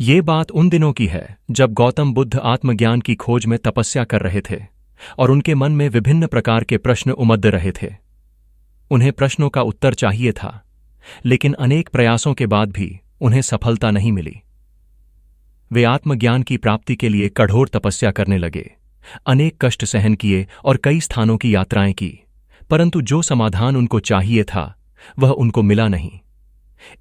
ये बात उन दिनों की है जब गौतम बुद्ध आत्मज्ञान की खोज में तपस्या कर रहे थे और उनके मन में विभिन्न प्रकार के प्रश्न उमड़ रहे थे। उन्हें प्रश्नों का उत्तर चाहिए था, लेकिन अनेक प्रयासों के बाद भी उन्हें सफलता नहीं मिली। वे आत्मज्ञान की प्राप्ति के लिए कठोर तपस्या करने लगे, अनेक कष्ट सहन किए और कई स्थानों की यात्राएं की, परंतु जो समाधान उनको चाहिए था वह उनको मिला नहीं।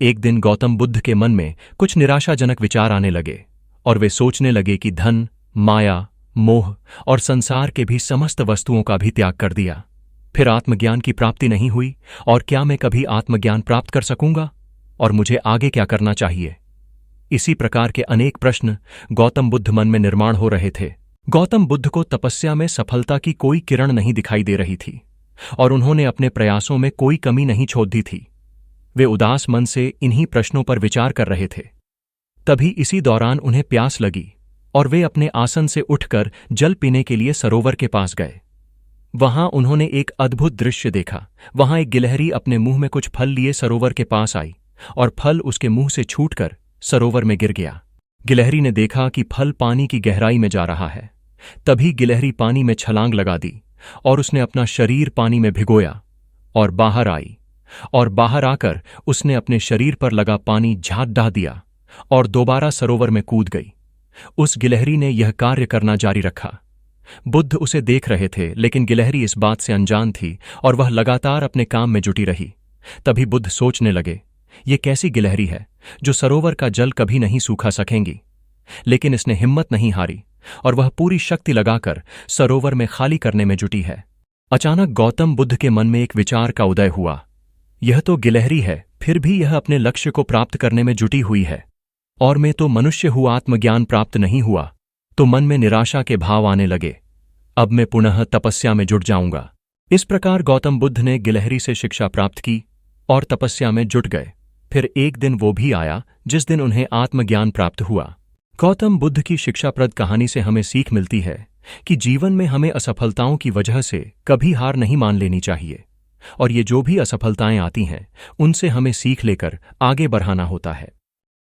एक दिन गौतम बुद्ध के मन में कुछ निराशाजनक विचार आने लगे और वे सोचने लगे कि धन, माया, मोह और संसार के भी समस्त वस्तुओं का भी त्याग कर दिया, फिर आत्मज्ञान की प्राप्ति नहीं हुई, और क्या मैं कभी आत्मज्ञान प्राप्त कर सकूंगा, और मुझे आगे क्या करना चाहिए। इसी प्रकार के अनेक प्रश्न गौतम बुद्ध मन में निर्माण हो रहे थे। गौतम बुद्ध को तपस्या में सफलता की कोई किरण नहीं दिखाई दे रही थी और उन्होंने अपने प्रयासों में कोई कमी नहीं छोड़ दी थी। वे उदास मन से इन्हीं प्रश्नों पर विचार कर रहे थे। तभी इसी दौरान उन्हें प्यास लगी और वे अपने आसन से उठकर जल पीने के लिए सरोवर के पास गए। वहां उन्होंने एक अद्भुत दृश्य देखा। वहां एक गिलहरी अपने मुंह में कुछ फल लिए सरोवर के पास आई और फल उसके मुंह से छूटकर सरोवर में गिर गया। गिलहरी ने देखा कि फल पानी की गहराई में जा रहा है। तभी गिलहरी पानी में छलांग लगा दी और उसने अपना शरीर पानी में भिगोया और बाहर आई, और बाहर आकर उसने अपने शरीर पर लगा पानी झाड़ डाह दिया और दोबारा सरोवर में कूद गई। उस गिलहरी ने यह कार्य करना जारी रखा। बुद्ध उसे देख रहे थे, लेकिन गिलहरी इस बात से अनजान थी और वह लगातार अपने काम में जुटी रही। तभी बुद्ध सोचने लगे, ये कैसी गिलहरी है जो सरोवर का जल कभी नहीं सूखा सकेंगी। लेकिन इसने हिम्मत नहीं हारी और वह पूरी शक्ति लगाकर सरोवर में खाली करने में जुटी है। अचानक गौतम बुद्ध के मन में एक विचार का उदय हुआ। यह तो गिलहरी है, फिर भी यह अपने लक्ष्य को प्राप्त करने में जुटी हुई है, और मैं तो मनुष्य हुआ, आत्मज्ञान प्राप्त नहीं हुआ। तो मन में निराशा के भाव आने लगे। अब मैं पुनः तपस्या में जुट जाऊंगा। इस प्रकार गौतम बुद्ध ने गिलहरी से शिक्षा प्राप्त की और तपस्या में जुट गए। फिर एक दिन वो भी आया जिस दिन उन्हें आत्मज्ञान प्राप्त हुआ। गौतम बुद्ध की शिक्षाप्रद कहानी से हमें सीख मिलती है कि जीवन में हमें असफलताओं की वजह से कभी हार नहीं मान लेनी चाहिए, और ये जो भी असफलताएं आती हैं उनसे हमें सीख लेकर आगे बढ़ाना होता है।